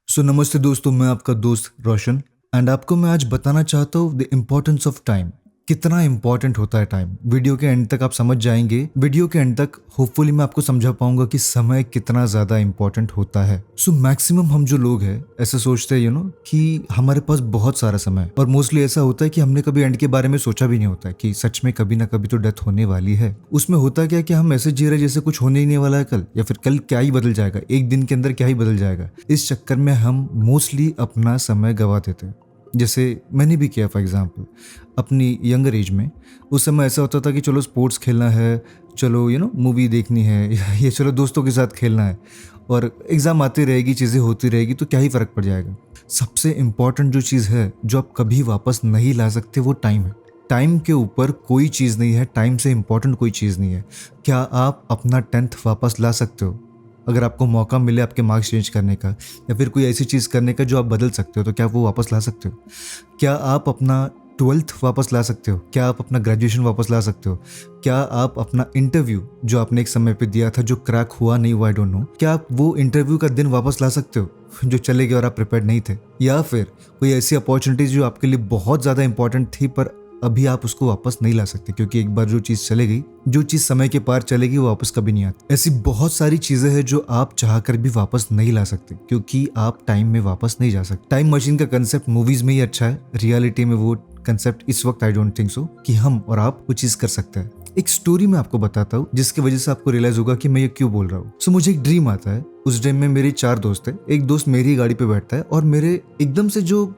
नमस्ते दोस्तों, मैं आपका दोस्त रोशन एंड आपको मैं आज बताना चाहता हूँ द इम्पोर्टेंस ऑफ टाइम। कितना इम्पोर्टेंट होता है टाइम। वीडियो के एंड तक आप समझ जाएंगे। वीडियो के एंड तक होपफुली मैं आपको समझा पाऊंगा कि समय कितना ज़्यादा इम्पोर्टेंट होता है। मैक्सिमम हम जो लोग हैं ऐसे सोचते हैं कि हमारे पास बहुत सारा समय है, और मोस्टली ऐसा होता है कि हमने कभी एंड के बारे में सोचा भी नहीं होता है कि सच में कभी ना कभी तो डेथ होने वाली है। उसमें होता क्या है कि हम ऐसे जी रहे जैसे कुछ होने ही नहीं वाला है कल, या फिर कल क्या ही बदल जाएगा, एक दिन के अंदर क्या ही बदल जाएगा। इस चक्कर में हम मोस्टली अपना समय गवा देते हैं। जैसे मैंने भी किया फॉर एग्जांपल अपनी यंगर एज में। उस समय ऐसा होता था कि चलो स्पोर्ट्स खेलना है, चलो मूवी देखनी है, या ये चलो दोस्तों के साथ खेलना है, और एग्ज़ाम आती रहेगी, चीज़ें होती रहेगी, तो क्या ही फ़र्क पड़ जाएगा। सबसे इम्पॉर्टेंट जो चीज़ है जो आप कभी वापस नहीं ला सकते वो टाइम है। टाइम के ऊपर कोई चीज़ नहीं है, टाइम से इम्पॉर्टेंट कोई चीज़ नहीं है। क्या आप अपना 10th वापस ला सकते हो? अगर आपको मौका मिले आपके मार्क्स चेंज करने का, या फिर कोई ऐसी चीज़ करने का जो आप बदल सकते हो, तो क्या वो वापस ला सकते हो? क्या आप अपना 12th वापस ला सकते हो? क्या आप अपना ग्रेजुएशन वापस ला सकते हो? क्या आप अपना इंटरव्यू जो आपने एक समय पे दिया था, जो क्रैक हुआ नहीं हुआ, आई डोंट नो, क्या आप वो इंटरव्यू का दिन वापस ला सकते हो जो चले गए और आप प्रिपेयर्ड नहीं थे? या फिर कोई ऐसी अपॉर्चुनिटीज जो आपके लिए बहुत ज़्यादा इंपॉर्टेंट थी पर अभी आप उसको वापस नहीं ला सकते, क्योंकि एक बार जो चीज़ चले गई, जो चीज़ समय के पार चलेगी, वो वापस कभी नहीं आती। ऐसी बहुत सारी चीज़ें हैं जो आप चाहकर भी वापस नहीं ला सकते, क्योंकि आप टाइम में वापस नहीं जा सकते। टाइम मशीन का कंसेप्ट मूवीज में ही अच्छा है, रियलिटी में वो कंसेप्ट इस वक्त आई डोंट थिंक सो कि हम और आप वो चीज़ कर सकते हैं। एक स्टोरी मैं आपको बताता हूँ जिसकी वजह से आपको रियलाइज होगा कि मैं ये क्यों बोल रहा हूँ। मुझे एक ड्रीम आता है। उस ड्रीम में मेरे 4 दोस्त हैं। एक दोस्त मेरी गाड़ी पे बैठता है, और मेरे एकदम से जो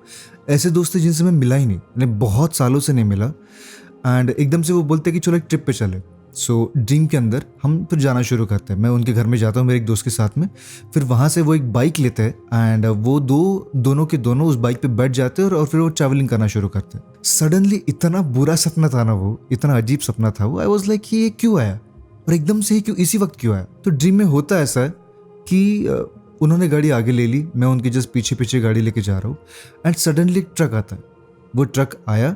ऐसे दोस्त हैं जिनसे मैं मिला ही नहीं, मैंने बहुत सालों से नहीं मिला, एंड एकदम से वो बोलते हैं कि चलो एक ट्रिप पे चले। ड्रीम के अंदर हम फिर जाना शुरू करते हैं। मैं उनके घर में जाता हूँ मेरे एक दोस्त के साथ में। फिर वहाँ से वो एक बाइक लेते हैं एंड वो दोनों के दोनों उस बाइक पे बैठ जाते हैं, और फिर वो ट्रैवलिंग करना शुरू करते हैं। सडनली इतना बुरा सपना था ना, वो इतना अजीब सपना था वो। आई वॉज लाइक कि ये क्यों आया, और एकदम से ही क्यों इसी वक्त क्यों आया। तो ड्रीम में होता ऐसा है कि उन्होंने गाड़ी आगे ले ली, मैं उनके जस्ट पीछे पीछे गाड़ी लेके जा रहा हूँ, एंड सडनली एक ट्रक आता है। वो ट्रक आया,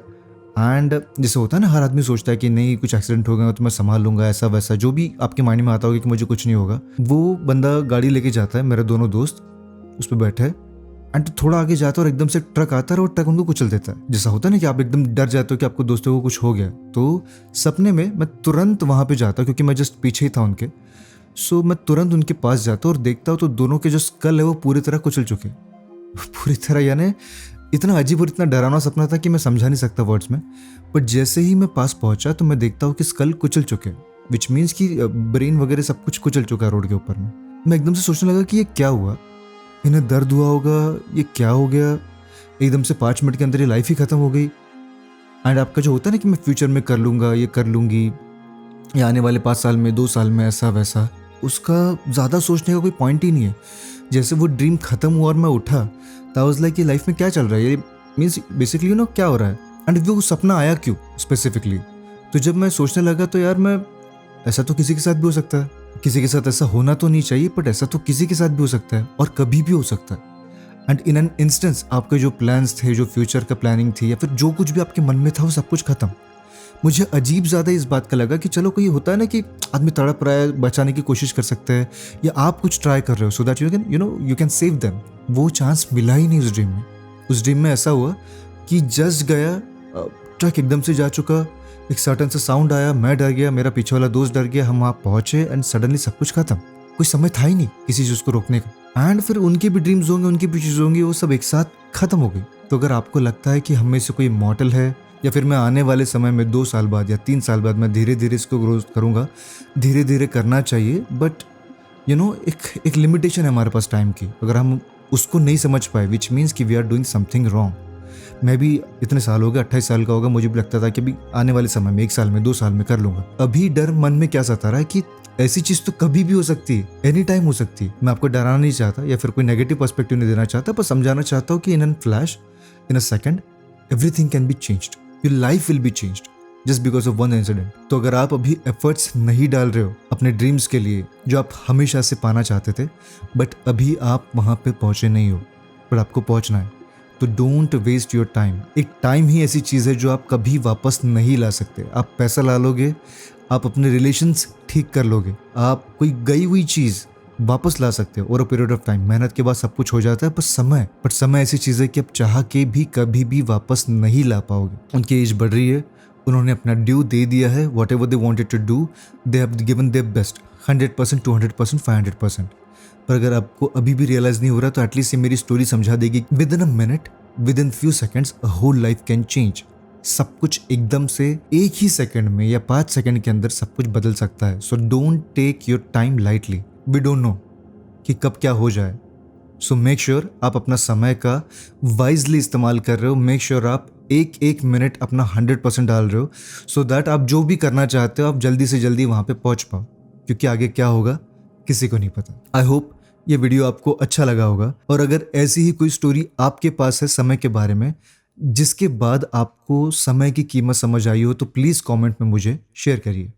एंड जैसे होता है ना, हर आदमी सोचता है कि नहीं कुछ एक्सीडेंट हो गया तो मैं संभाल लूंगा, ऐसा वैसा जो भी आपके माइंड में आता होगा कि मुझे कुछ नहीं होगा। वो बंदा गाड़ी लेके जाता है, मेरे दोनों दोस्त उस पर बैठे हैं, एंड थोड़ा आगे जाता है और एकदम से ट्रक आता है और ट्रक उनको कुचल देता है। जैसा होता है ना कि आप एकदम डर जाते हो कि आपको दोस्तों को कुछ हो गया। तो सपने में मैं तुरंत वहाँ पे जाता हूँ, क्योंकि मैं जस्ट पीछे ही था उनके। मैं तुरंत उनके पास जाता हूँ और देखता हूँ तो दोनों के जो स्कल है वो पूरी तरह कुचल चुके हैं। पूरी तरह, यानी इतना अजीब और इतना डरावना सपना था कि मैं समझा नहीं सकता वर्ड्स में। बट जैसे ही मैं पास पहुंचा तो मैं देखता हूँ कि स्कल कुचल चुके हैं, विच मीन्स कि ब्रेन वगैरह सब कुछ कुचल चुका है रोड के ऊपर में। मैं एकदम से सोचने लगा कि ये क्या हुआ, इन्हें दर्द हुआ होगा, ये क्या हो गया। एकदम से 5 मिनट के अंदर ये लाइफ ही खत्म हो गई। एंड आपका जो होता है ना कि मैं फ्यूचर में कर लूँगा, ये कर लूँगी, या आने वाले 5 साल में, 2 साल में, ऐसा वैसा, उसका ज़्यादा सोचने का कोई पॉइंट ही नहीं है। जैसे वो ड्रीम खत्म हुआ और मैं उठा, तो आई वाज लाइक ये लाइफ में क्या चल रहा है, ये मीन्स बेसिकली क्या हो रहा है, एंड वो सपना आया क्यों स्पेसिफिकली। तो जब मैं सोचने लगा तो यार, मैं ऐसा तो किसी के साथ भी हो सकता है, किसी के साथ ऐसा होना तो नहीं चाहिए, बट ऐसा तो किसी के साथ भी हो सकता है, और कभी भी हो सकता है। एंड इन एन इंस्टेंस आपके जो प्लान्स थे, जो फ्यूचर का प्लानिंग थी, या फिर जो कुछ भी आपके मन में था, वो सब कुछ खत्म। मुझे अजीब ज़्यादा इस बात का लगा कि चलो कोई होता है ना कि आदमी तड़प रहा है, बचाने की कोशिश कर सकते हैं, या आप कुछ ट्राई कर रहे हो so that you can save them. वो चांस मिला ही नहीं उस ड्रीम में। उस ड्रीम में ऐसा हुआ कि जस्ट गया, ट्रक एकदम से जा चुका, एक सर्टन सा साउंड आया, मैं डर गया, मेरा पीछे वाला दोस्त डर गया, हम वहाँ पहुंचे, एंड सडनली सब कुछ खत्म। कोई समय था ही नहीं किसी चीज़ को रोकने का। एंड फिर उनके भी ड्रीम्स होंगे, उनकी भी चीज़ होंगी, वो सब एक साथ खत्म हो गई। तो अगर आपको लगता है कि हम में से कोई मॉडल है, या फिर मैं आने वाले समय में 2 साल बाद या 3 साल बाद मैं धीरे धीरे इसको ग्रो करूँगा, धीरे धीरे करना चाहिए, बट एक लिमिटेशन है हमारे पास टाइम की। अगर हम उसको नहीं समझ पाए, विच मीन्स कि we are doing something wrong. मैं भी इतने साल हो गए, 28 साल का होगा, मुझे भी लगता था कि अभी आने वाले समय में 1 साल में, 2 साल में कर लूंगा। अभी डर मन में क्या सता रहा है कि ऐसी चीज़ तो कभी भी हो सकती है, एनी टाइम हो सकती है। मैं आपको डराना नहीं चाहता या फिर कोई नेगेटिव पर्सपेक्टिव नहीं देना चाहता, पर समझाना चाहता हूँ कि in an flash, in a second, everything can be changed. Your life will be changed just because of one incident. तो अगर आप अभी एफर्ट्स नहीं डाल रहे हो अपने ड्रीम्स के लिए जो आप हमेशा से पाना चाहते थे, बट अभी आप वहाँ पे पहुँचे नहीं हो, पर आपको पहुँचना है, तो डोंट वेस्ट योर टाइम। एक टाइम ही ऐसी चीज़ है जो आप कभी वापस नहीं ला सकते। आप पैसा ला लोगे, आप अपने रिलेशंस ठीक कर लोगे, आप कोई गई हुई चीज़ वापस ला सकते हो, और अ पीरियड ऑफ टाइम। मेहनत के बाद सब कुछ हो जाता है, बट समय ऐसी चीज़ है कि आप चाह के भी कभी भी वापस नहीं ला पाओगे। उनकी एज बढ़ रही है, उन्होंने अपना ड्यू दे दिया है, whatever they wanted to do, they have given their best 100%, 200%, 500%। पर अगर आपको अभी भी रियलाइज नहीं हो रहा तो एटलीस्ट ये मेरी स्टोरी समझा देगी, within a minute, within few seconds a whole life can change. सब कुछ एकदम से एक ही सेकंड में या 5 सेकंड के अंदर सब कुछ बदल सकता है। So don't take your time lightly. We don't know कि कब क्या हो जाए। सो मेक श्योर आप अपना समय का वाइजली इस्तेमाल कर रहे हो। मेक श्योर आप एक एक मिनट अपना 100% डाल रहे हो, सो दैट आप जो भी करना चाहते हो आप जल्दी से जल्दी वहाँ पे पहुँच पाओ, क्योंकि आगे क्या होगा किसी को नहीं पता। आई होप ये वीडियो आपको अच्छा लगा होगा, और अगर ऐसी ही कोई स्टोरी आपके पास है समय के बारे में, जिसके बाद आपको समय की कीमत समझ आई हो, तो प्लीज़ कमेंट में मुझे शेयर करिए।